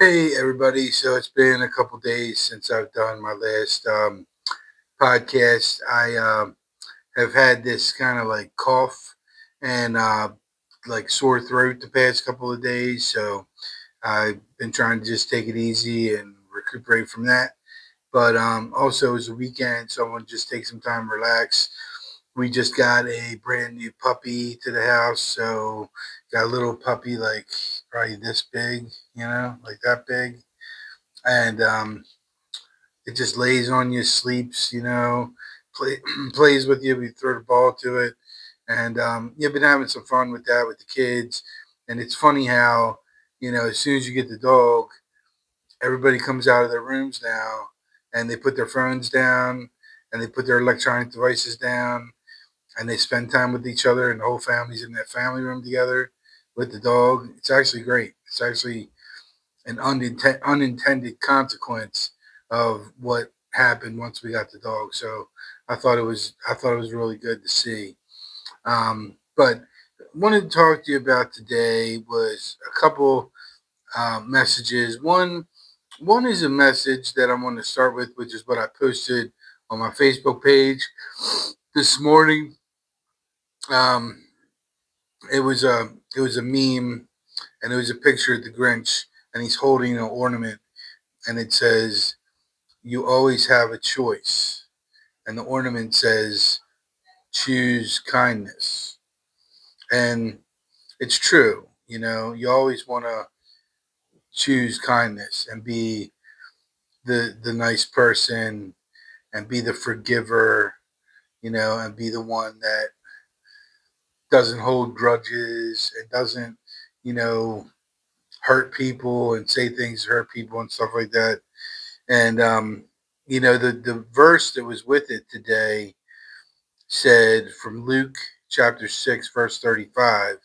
Hey everybody, so it's been a couple days since I've done my last podcast. I have had this kind of like cough and like sore throat the past couple of days, so I've been trying to just take it easy and recuperate from that. But also, it's a weekend, so I want to just take some time to relax. We just got a brand new puppy to the house, so got a little puppy like probably this big, like that big, and it just lays on you, sleeps, play, plays with you. We throw the ball to it, and you've been having some fun with that with the kids. And it's funny how as soon as you get the dog, everybody comes out of their rooms now, and they put their phones down, and they put their electronic devices down, and they spend time with each other, and the whole family's in that family room together with the dog. It's actually great. It's actually an unintended consequence of what happened once we got the dog. So I thought it was really good to see. But wanted to talk to you about today was a couple messages. One is a message that I'm going to start with, which is what I posted on my Facebook page this morning. Um, it was a meme, and it was a picture of the Grinch, and he's holding an ornament, and it says, "You always have a choice," and the ornament says, "Choose kindness." And it's true. You always want to choose kindness and be the nice person and be the forgiver, and be the one that doesn't hold grudges and doesn't, you know, hurt people and say things to hurt people and stuff like that. And the verse that was with it today said from Luke chapter 6 verse 35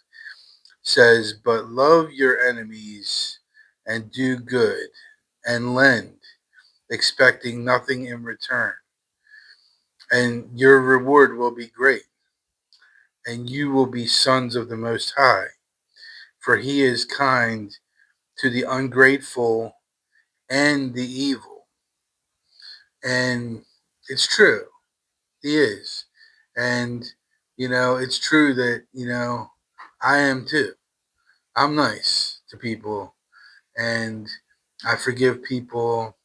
says, "But love your enemies and do good and lend, expecting nothing in return, and your reward will be great, and you will be sons of the Most High, for he is kind to the ungrateful and the evil." And it's true. He is. And, it's true that, I am too. I'm nice to people, and I forgive people,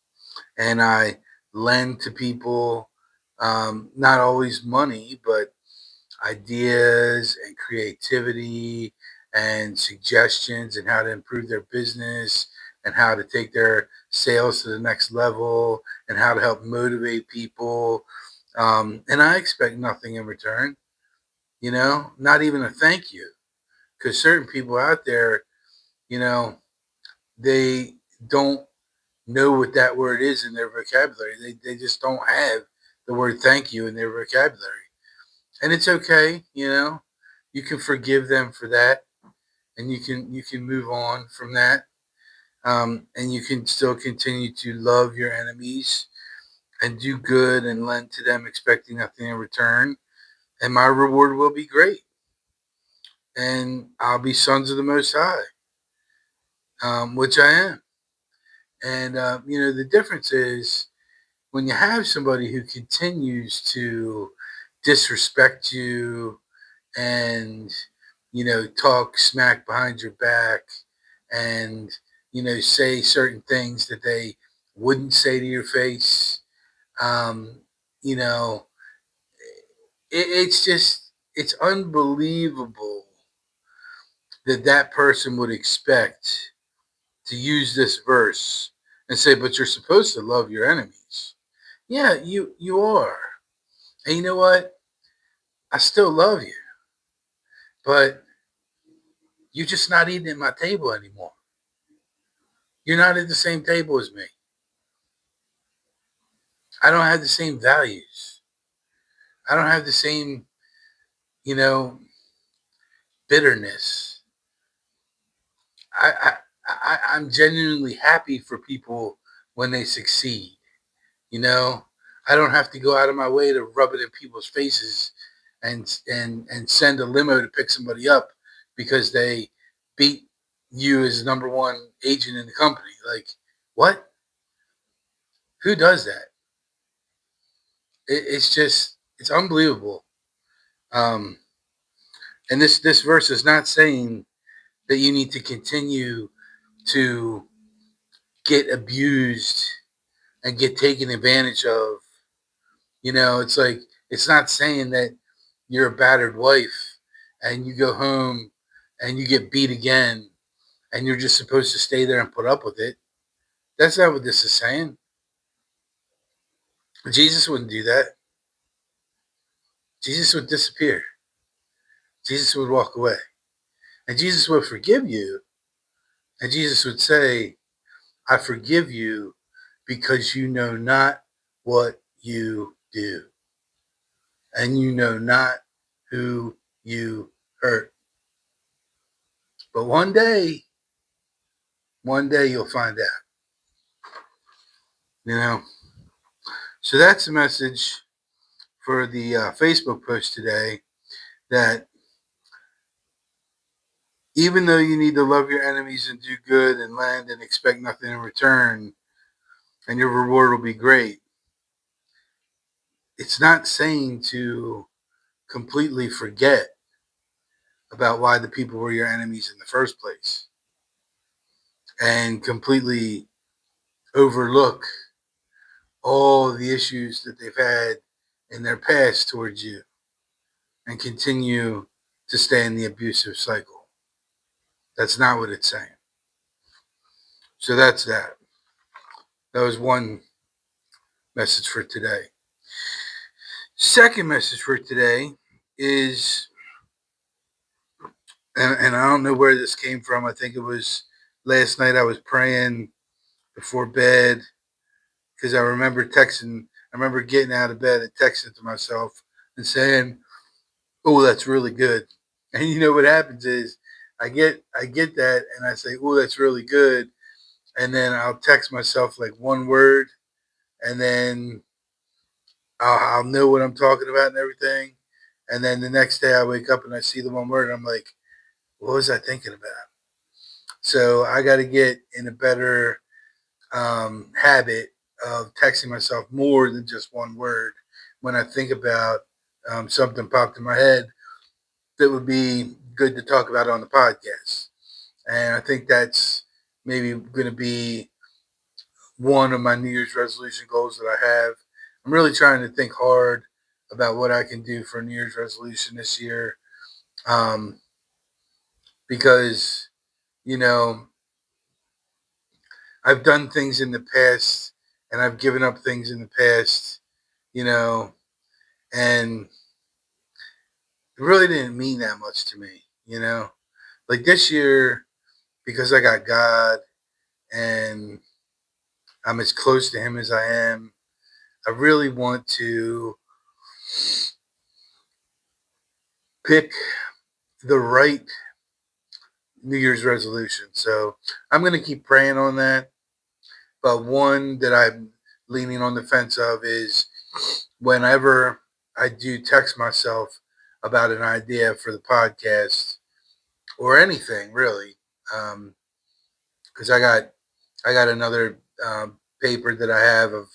and I lend to people, not always money, but ideas and creativity and suggestions and how to improve their business and how to take their sales to the next level and how to help motivate people. And I expect nothing in return, not even a thank you. Because certain people out there, you know, they don't know what that word is in their vocabulary. They just don't have the word thank you in their vocabulary. And it's okay, you can forgive them for that, and you can move on from that, and you can still continue to love your enemies and do good and lend to them, expecting nothing in return. And my reward will be great, and I'll be sons of the Most High, which I am. And the difference is when you have somebody who continues to disrespect you and talk smack behind your back and say certain things that they wouldn't say to your face. um you know it's unbelievable that that person would expect to use this verse and say, but you're supposed to love your enemies. Yeah, you are. And you know what? I still love you, but you're just not eating at my table anymore. You're not at the same table as me. I don't have the same values. I don't have the same, you know, bitterness. I'm genuinely happy for people when they succeed. You know, I don't have to go out of my way to rub it in people's faces and send a limo to pick somebody up because they beat you as number one agent in the company. Like, what? Who does that? It's just, it's unbelievable. Um, and this verse is not saying that you need to continue to get abused and get taken advantage of. It's like, it's not saying that you're a battered wife and you go home and you get beat again and you're just supposed to stay there and put up with it. That's not what this is saying. Jesus wouldn't do that. Jesus would disappear. Jesus would walk away. And Jesus would forgive you. And Jesus would say, I forgive you because you know not what you do. And you know not who you hurt. But one day you'll find out. You know? So that's the message for the Facebook post today, that even though you need to love your enemies and do good and lend and expect nothing in return, and your reward will be great, it's not saying to completely forget about why the people were your enemies in the first place and completely overlook all the issues that they've had in their past towards you and continue to stay in the abusive cycle. That's not what it's saying. So that's that. That was one message for today. Second message for today is, and I don't know where this came from. I think it was last night I was praying before bed because I remember getting out of bed and texting to myself and saying, "Oh, that's really good." And you know what happens is I get that and I say, "Oh, that's really good." And then I'll text myself like one word, and then I'll know what I'm talking about and everything. And then the next day I wake up and I see the one word and I'm like, what was I thinking about? So I got to get in a better habit of texting myself more than just one word when I think about something popped in my head that would be good to talk about on the podcast. And I think that's maybe going to be one of my New Year's resolution goals that I have. I'm really trying to think hard about what I can do for a New Year's resolution this year, um, because, you know, I've done things in the past and I've given up things in the past, you know, and it really didn't mean that much to me, you know. Like this year, because I got God and I'm as close to Him as I am, I really want to pick the right New Year's resolution. So I'm going to keep praying on that. But one that I'm leaning on the fence of is whenever I do text myself about an idea for the podcast or anything really, because I got another paper that I have of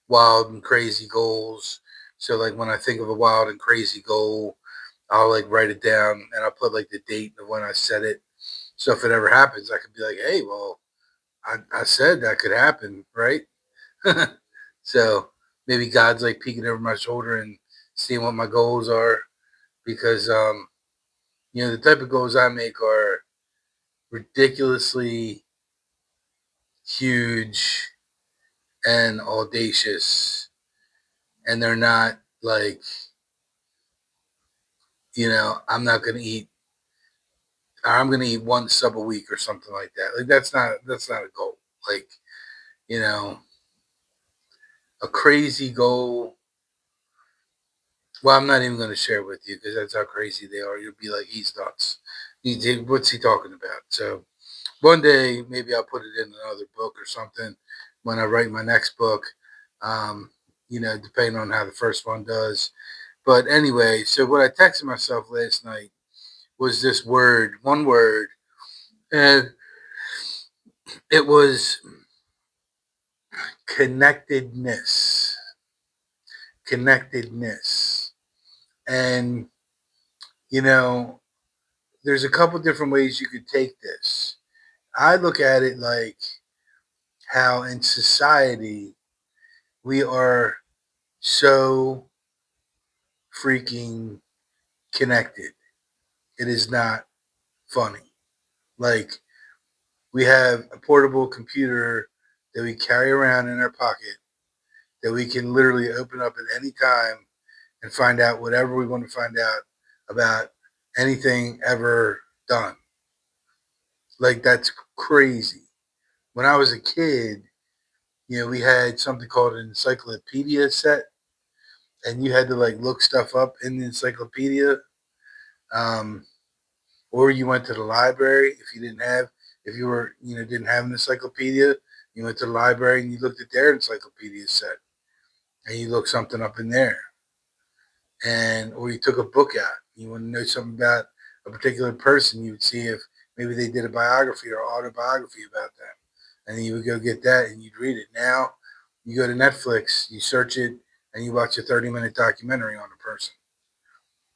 wild and crazy goals. So like when I think of a wild and crazy goal, I'll like write it down and I'll put like the date of when I said it. So if it ever happens, I could be like, hey, well, I said that could happen, right? So maybe God's like peeking over my shoulder and seeing what my goals are, because the type of goals I make are ridiculously huge and audacious, and they're not like, I'm not gonna eat, or I'm gonna eat one sub a week or something like that. Like that's not a goal. Like, you know, a crazy goal. Well, I'm not even going to share it with you because that's how crazy they are. You'll be like, he's nuts. What's he talking about? So one day, maybe I'll put it in another book or something when I write my next book, um, depending on how the first one does. But anyway, so what I texted myself last night was this word, one word. And It was connectedness. Connectedness. And, you know, there's a couple different ways you could take this. I look at it like how in society we are so freaking connected. It is not funny. Like, we have a portable computer that we carry around in our pocket that we can literally open up at any time and find out whatever we want to find out about anything ever done. Like, that's crazy. When I was a kid, we had something called an encyclopedia set, and you had to like look stuff up in the encyclopedia. Um, or you went to the library if you were, didn't have an encyclopedia, you went to the library and you looked at their encyclopedia set and you looked something up in there. And, or you took a book out, you want to know something about a particular person, you would see if maybe they did a biography or autobiography about them. And then you would go get that and you'd read it. Now you go to Netflix, you search it, and you watch a 30-minute documentary on a person.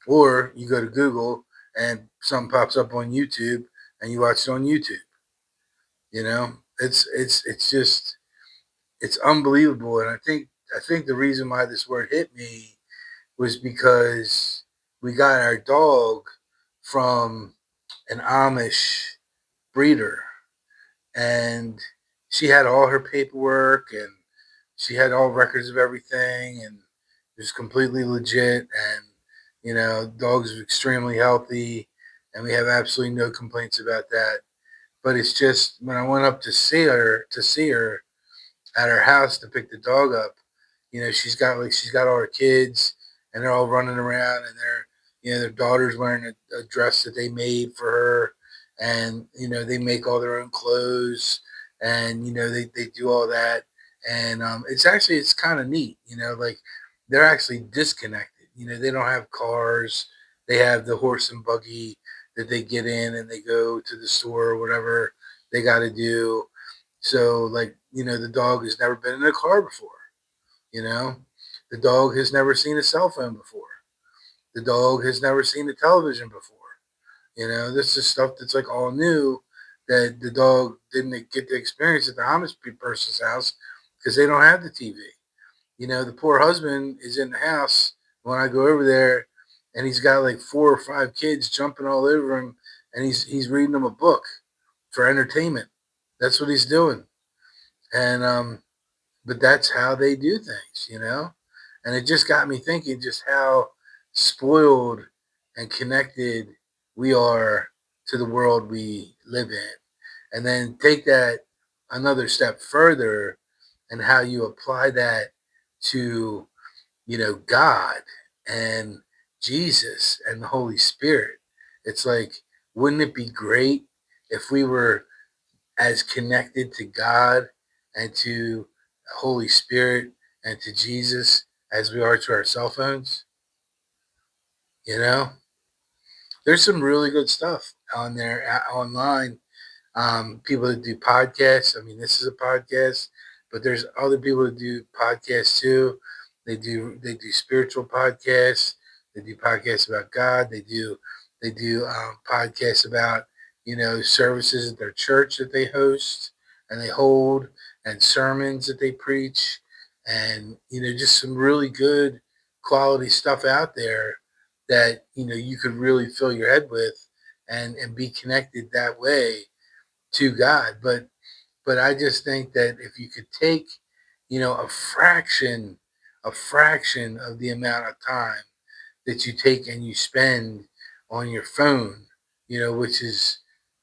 Or you go to Google and something pops up on YouTube and you watch it on YouTube. It's just it's unbelievable. And I think the reason why this word hit me was because we got our dog from an Amish breeder, and she had all her paperwork and she had all records of everything, and it was completely legit. And dogs are extremely healthy, and we have absolutely no complaints about that. But it's just when I went up to see her at her house to pick the dog up, she's got all her kids and they're all running around, and their daughter's wearing a dress that they made for her, and they make all their own clothes, and they do all that. And it's kind of neat, like they're actually disconnected. They don't have cars, they have the horse and buggy that they get in and they go to the store or whatever they got to do. So, like, the dog has never been in a car before. You know, the dog has never seen a cell phone before. The dog has never seen a television before. This is stuff that's like all new that the dog didn't get to experience at the Amish person's house because they don't have the TV. The poor husband is in the house when I go over there, and he's got like 4 or 5 kids jumping all over him, and he's reading them a book for entertainment. That's what he's doing. And but that's how they do things. And it just got me thinking just how spoiled and connected we are to the world we live in. And then take that another step further and how you apply that to, God and Jesus and the Holy Spirit. It's like, wouldn't it be great if we were as connected to God and to Holy Spirit and to Jesus as we are to our cell phones? You know, there's some really good stuff on there online. People that do podcasts. I mean, this is a podcast, but there's other people that do podcasts too. They do spiritual podcasts. They do podcasts about God. They do podcasts about services at their church that they host and they hold, and sermons that they preach, and just some really good quality stuff out there that you could really fill your head with and be connected that way to God. But I just think that if you could take, a fraction of the amount of time that you take and you spend on your phone, which is,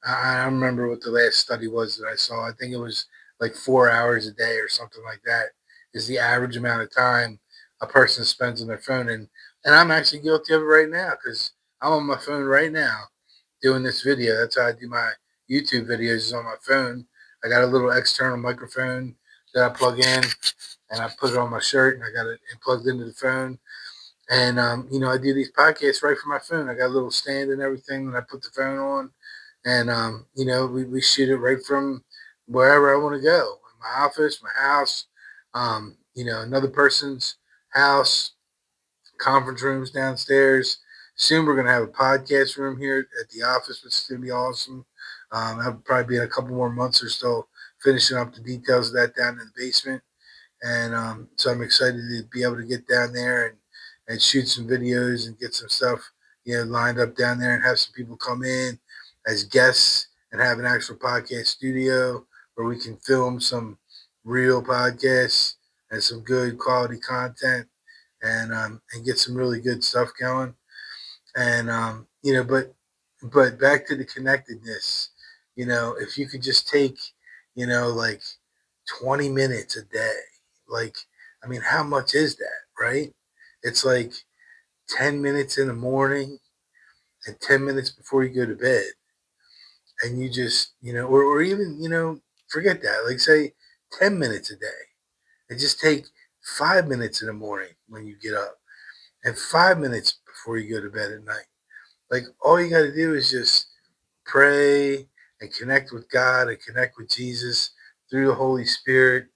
I don't remember what the last study was that I saw. I think it was like 4 hours a day or something like that is the average amount of time a person spends on their phone. And I'm actually guilty of it right now because I'm on my phone right now doing this video. That's how I do my YouTube videos, is on my phone. I got a little external microphone that I plug in, and I put it on my shirt, and I got it plugged into the phone. And I do these podcasts right from my phone. I got a little stand and everything that I put the phone on, and we shoot it wherever I want to go, my office, my house, another person's house, conference rooms downstairs. Soon we're going to have a podcast room here at the office, which is going to be awesome. That'll probably be in a couple more months or so, finishing up the details of that down in the basement. And so I'm excited to be able to get down there and shoot some videos and get some stuff, lined up down there and have some people come in as guests and have an actual podcast studio where we can film some real podcasts and some good quality content and get some really good stuff going. And but back to the connectedness. If you could just take, like 20 minutes a day, like, I mean, how much is that, right? It's like 10 minutes in the morning and 10 minutes before you go to bed. And you just, or even, forget that. Like, say 10 minutes a day and just take 5 minutes in the morning when you get up and 5 minutes before you go to bed at night. Like, all you got to do is just pray and connect with God and connect with Jesus through the Holy Spirit.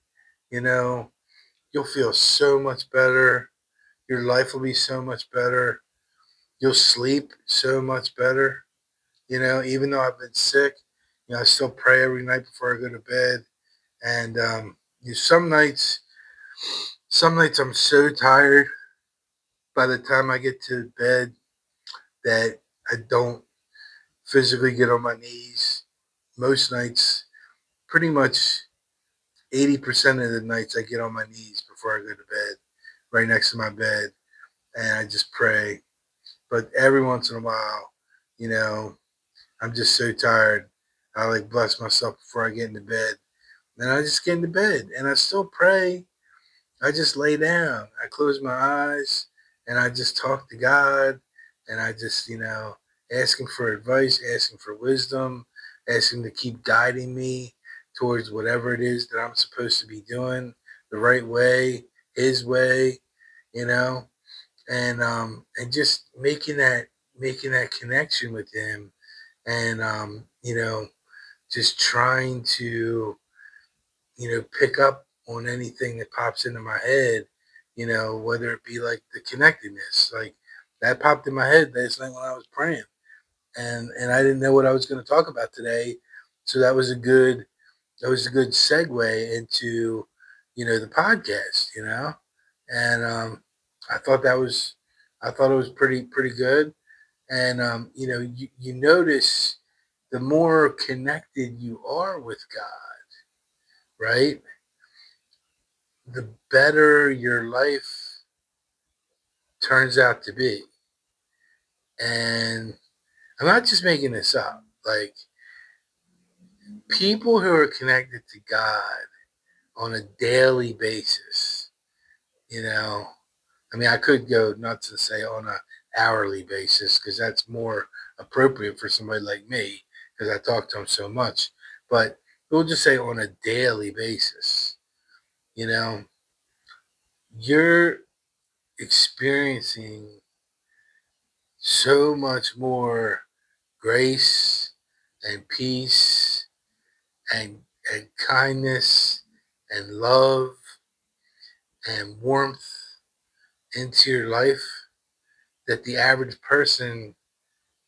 You know, you'll feel so much better. Your life will be so much better. You'll sleep so much better. Even though I've been sick, I still pray every night before I go to bed. And some nights I'm so tired by the time I get to bed that I don't physically get on my knees. Most nights, pretty much 80% of the nights, I get on my knees before I go to bed, right next to my bed, and I just pray. But every once in a while, you know, I'm just so tired. I like bless myself before I get into bed. And I just get into bed and I still pray. I just lay down. I close my eyes and I just talk to God and I just, ask Him for advice, ask Him for wisdom, ask Him to keep guiding me towards whatever it is that I'm supposed to be doing the right way, His way, you know, and just making that connection with Him and just trying to pick up on anything that pops into my head, whether it be like the connectedness, like that popped in my head last night when I was praying, and I didn't know what I was going to talk about today, so that was a good segue into the podcast, and I thought it was pretty good, and you notice the more connected you are with God, right? The better your life turns out to be. And I'm not just making this up. Like, people who are connected to God on a daily basis, you know, I mean, I could go nuts and say on a hourly basis because that's more appropriate for somebody like me because I talk to them so much. But we'll just say on a daily basis, you know, you're experiencing so much more grace and peace and kindness and love and warmth into your life that the average person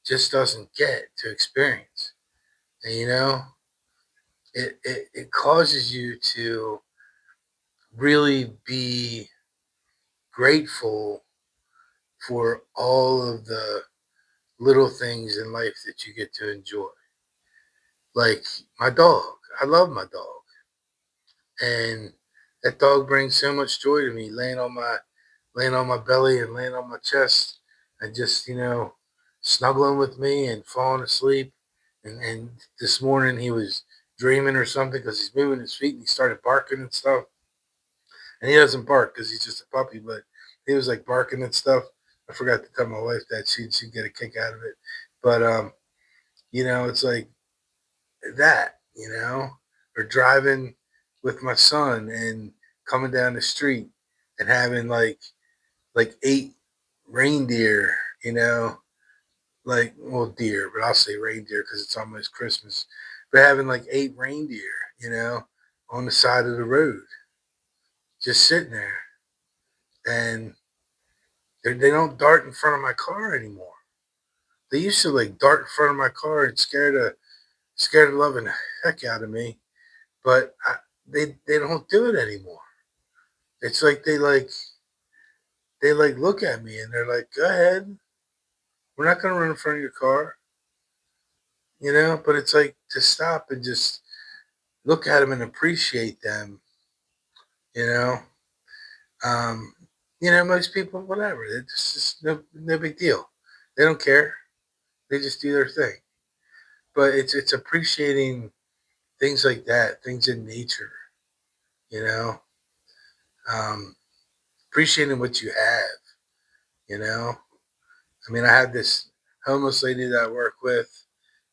just doesn't get to experience. And it causes you to really be grateful for all of the little things in life that you get to enjoy. Like my dog. I love my dog. And that dog brings so much joy to me, laying on my belly and laying on my chest and just, snuggling with me and falling asleep. And this morning he was dreaming or something because he's moving his feet and he started barking and stuff. And he doesn't bark because he's just a puppy, but he was like barking and stuff. I forgot to tell my wife that she'd get a kick out of it. But it's like that, or driving with my son and coming down the street and having like 8 reindeer, like, well, deer, but I'll say reindeer because it's almost Christmas. But having like 8 reindeer, on the side of the road, just sitting there. And they don't dart in front of my car anymore. They used to like dart in front of my car and scare the loving heck out of me, but they don't do it anymore. It's like they look at me and they're like, "Go ahead, we're not gonna run in front of your car," But it's like to stop and just look at them and appreciate them, you know. Um, most people, whatever, it's just no big deal. They don't care. They just do their thing. But it's appreciating things like that, things in nature, you know. Um, Appreciating what you have, you know. I mean, I had this homeless lady that I work with,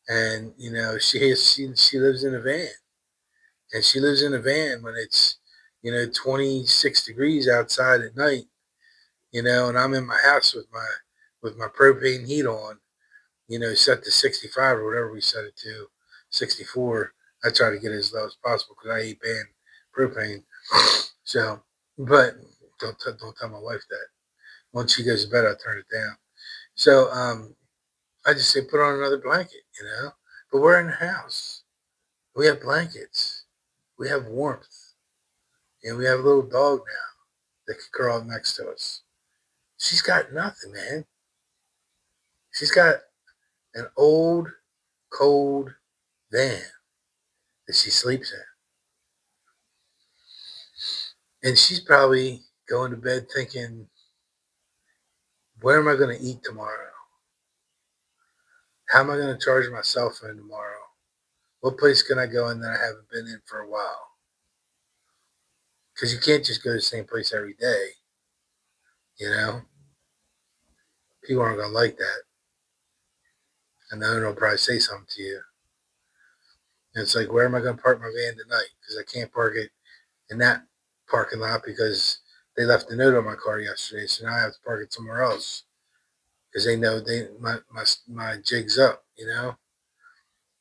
and she lives in a van, and she lives in a van when it's 26 degrees outside at night, and I'm in my house with my propane heat on, set to 65 or whatever we set it to, 64. I try to get it as low as possible because I hate paying propane. So, but don't tell my wife that. Once she goes to bed, I turn it down. So, I just say put on another blanket. But we're in the house. We have blankets. We have warmth. And we have a little dog now that can curl up next to us. She's got nothing, man. She's got an old, cold van that she sleeps in. And she's probably going to bed thinking, where am I going to eat tomorrow? How am I going to charge my cell phone tomorrow? What place can I go in that I haven't been in for a while? Because you can't just go to the same place every day, you know? People aren't going to like that. And the owner will probably say something to you. And it's like, where am I going to park my van tonight? Because I can't park it in that parking lot because they left a note on my car yesterday. So now I have to park it somewhere else because they know my jig's up.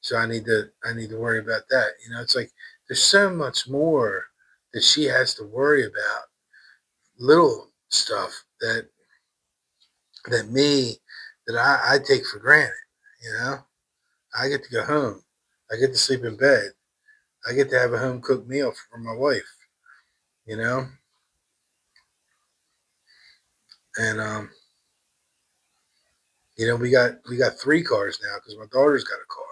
So I need to worry about that. It's like there's so much more that she has to worry about, little stuff that I take for granted. You know, I get to go home, I get to sleep in bed, I get to have a home cooked meal for my wife. You know, and we got three cars now because my daughter's got a car.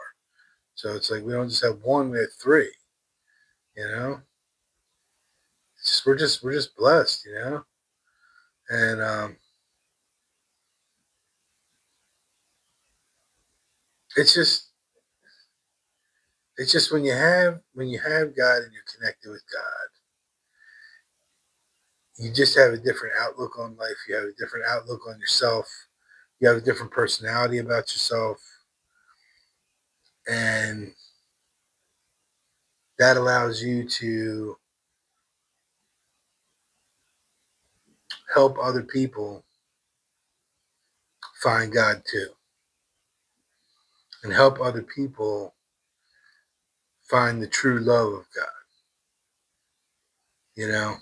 So it's like we don't just have one; we have three. You know, we're just blessed. And it's just it's just when you have God and you're connected with God, you just have a different outlook on life. You have a different outlook on yourself. You have a different personality about yourself, and that allows you to help other people find God too, and help other people find the true love of God. You know,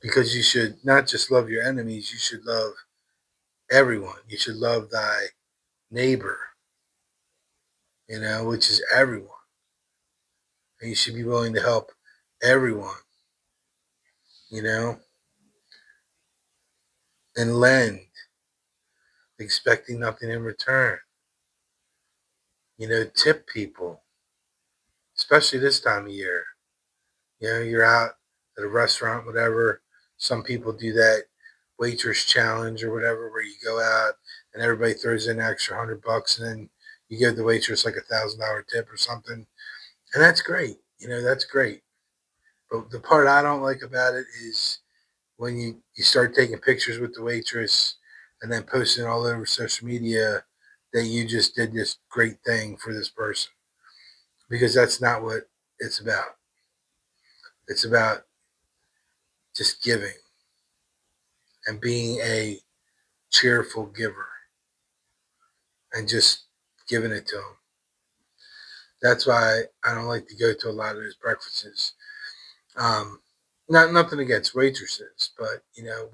because you should not just love your enemies, you should love everyone. You should love thy neighbor, which is everyone. And you should be willing to help everyone, you know, and lend, expecting nothing in return. Tip people, especially this time of year. You're out at a restaurant, whatever. Some people do that waitress challenge or whatever, where you go out and everybody throws in an extra $100, and then you give the waitress like $1,000 tip or something, and that's great. That's great. But the part I don't like about it is when you start taking pictures with the waitress and then posting all over social media that you just did this great thing for this person, because that's not what it's about. It's about just giving and being a cheerful giver and just giving it to them. That's why I don't like to go to a lot of his breakfasts. Um, not nothing against waitresses, but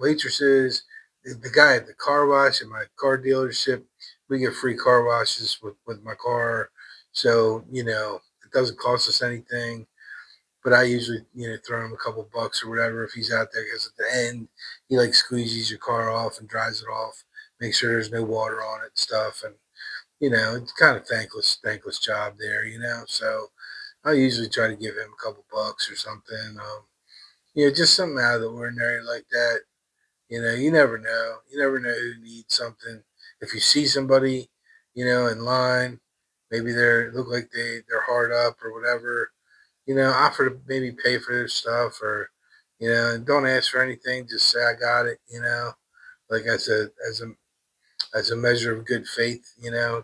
waitresses. The guy at the car wash at my car dealership, we get free car washes with my car, so it doesn't cost us anything. But I usually throw him a couple bucks or whatever if he's out there, because at the end he like squeegees your car off and dries it off, make sure there's no water on it and stuff, and it's kind of thankless job there. So I usually try to give him a couple bucks or something. Just something out of the ordinary like that. You never know. You never know who needs something. If you see somebody, in line, maybe they look like they're hard up or whatever. Offer to maybe pay for their stuff, or don't ask for anything. Just say I got it. Like as a measure of good faith.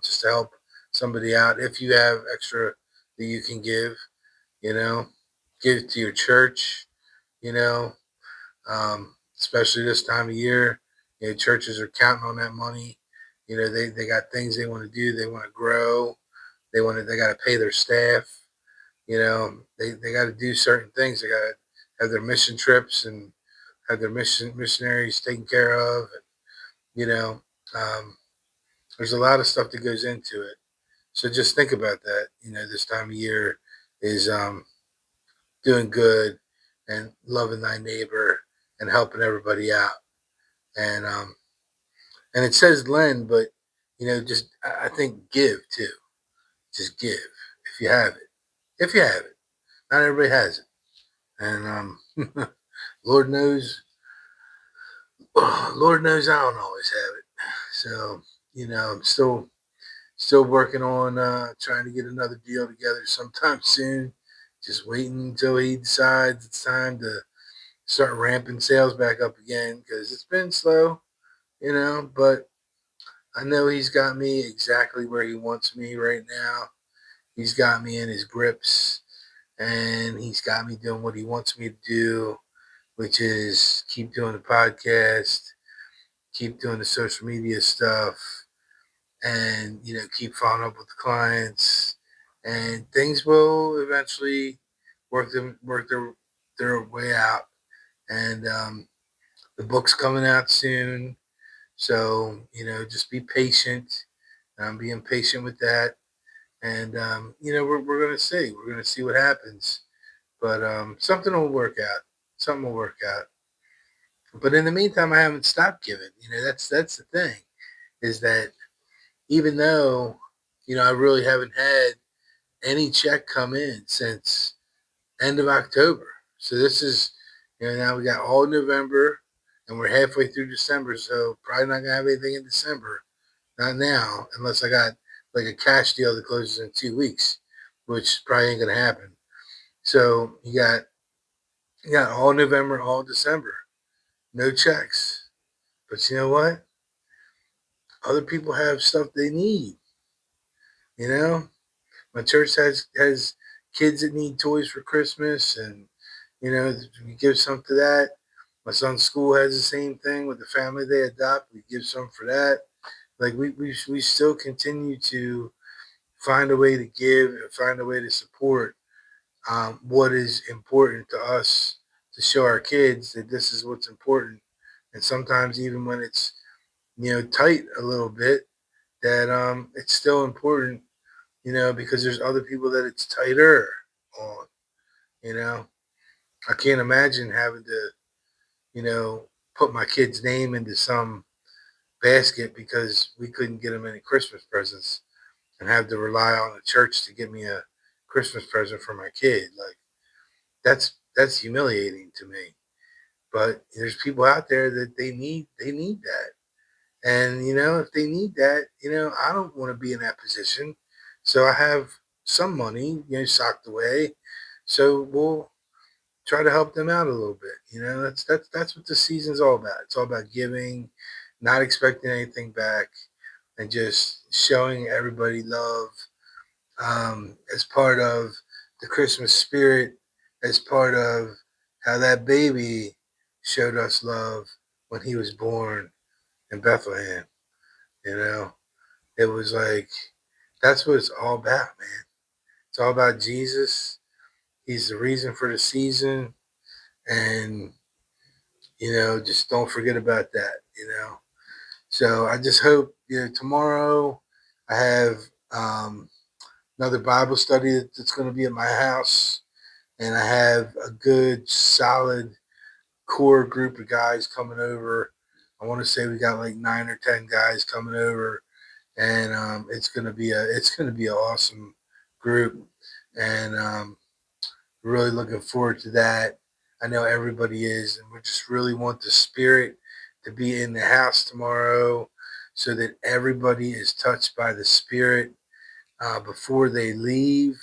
Just to help somebody out. If you have extra that you can give, you know, give it to your church. You know, especially this time of year. Churches are counting on that money. They got things they want to do. They want to grow. They got to pay their staff. They got to do certain things. They got to have their mission trips and have their missionaries taken care of. And, you know, um, there's a lot of stuff that goes into it. So just think about that. This time of year is doing good and loving thy neighbor and helping everybody out. And and it says lend, but just I think give too. Just give if you have it. If you have it, not everybody has it, and Lord knows, Lord knows I don't always have it. So I'm still working on trying to get another deal together sometime soon. Just waiting until he decides it's time to start ramping sales back up again, because it's been slow, but I know he's got me exactly where he wants me right now. He's got me in his grips, and he's got me doing what he wants me to do, which is keep doing the podcast, keep doing the social media stuff, and keep following up with the clients, and things will eventually work their way out. And the book's coming out soon, so just be patient. I'm being patient with that, and we're gonna see what happens, but something will work out. Something will work out. But in the meantime, I haven't stopped giving. That's the thing, is that even though I really haven't had any check come in since end of October. So this is now we got all November, and we're halfway through December. So probably not gonna have anything in December. Not now, unless I got like a cash deal that closes in 2 weeks, which probably ain't gonna happen. So you got all November, all December, no checks. But you know what? Other people have stuff they need. You know, my church has kids that need toys for Christmas, and we give some to that. My son's school has the same thing with the family they adopt. We give some for that. Like we still continue to find a way to give and find a way to support what is important to us, to show our kids that this is what's important. And sometimes even when it's tight a little bit, that it's still important, because there's other people that it's tighter on. You know, I can't imagine having to put my kid's name into some basket because we couldn't get him any Christmas presents, and have to rely on the church to get me a Christmas present for my kid. Like that's humiliating to me. But there's people out there that they need that. And if they need that, I don't want to be in that position. So I have some money, socked away. So we'll try to help them out a little bit. That's what the season's all about. It's all about giving, not expecting anything back, and just showing everybody love, as part of the Christmas spirit, as part of how that baby showed us love when he was born in Bethlehem. You know, it was like, that's what it's all about, man. It's all about Jesus. He's the reason for the season. And, just don't forget about that. So I just hope, tomorrow I have another Bible study that's going to be at my house. And I have a good, solid core group of guys coming over. I want to say we got like 9 or 10 guys coming over, and it's gonna be an awesome group, and really looking forward to that. I know everybody is, and we just really want the spirit to be in the house tomorrow, so that everybody is touched by the spirit before they leave,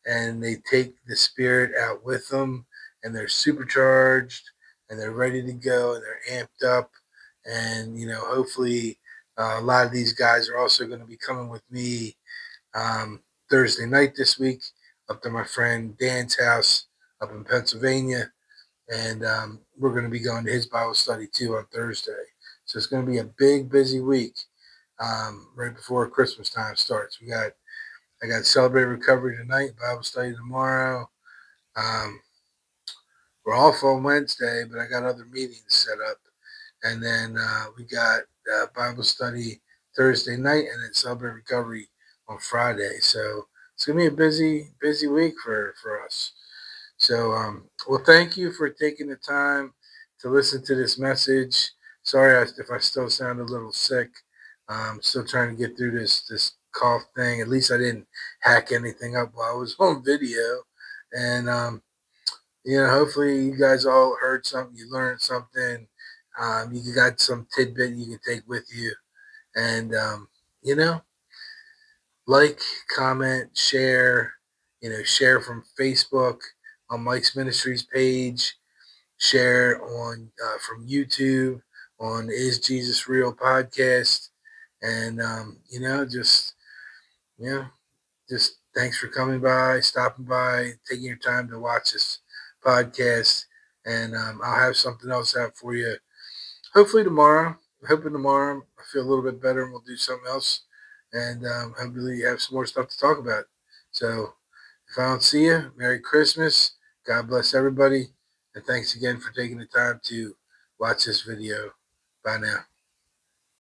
and they take the spirit out with them, and they're supercharged, and they're ready to go, and they're amped up, and hopefully a lot of these guys are also going to be coming with me um, Thursday night this week up to my friend Dan's house up in Pennsylvania, and we're going to be going to his Bible study too on Thursday. So it's going to be a big, busy week right before Christmas time starts. I got Celebrate Recovery tonight, Bible study tomorrow. Um, we're off on Wednesday, but I got other meetings set up. And then we got Bible study Thursday night, and then Celebrate Recovery on Friday. So it's going to be a busy, busy week for us. So, well, thank you for taking the time to listen to this message. Sorry if I still sound a little sick. Still trying to get through this cough thing. At least I didn't hack anything up while I was on video. And, hopefully you guys all heard something. You learned something. You got some tidbit you can take with you. And, you know, like, comment, share, share from Facebook on Mike's Ministries page, share on from YouTube on Is Jesus Real podcast, and you know, just thanks for coming by, stopping by, taking your time to watch this podcast, and I'll have something else out for you. Hopefully tomorrow. Hoping tomorrow I feel a little bit better and we'll do something else, and hopefully have some more stuff to talk about. So if I don't see you, Merry Christmas. God bless everybody. And thanks again for taking the time to watch this video. Bye now.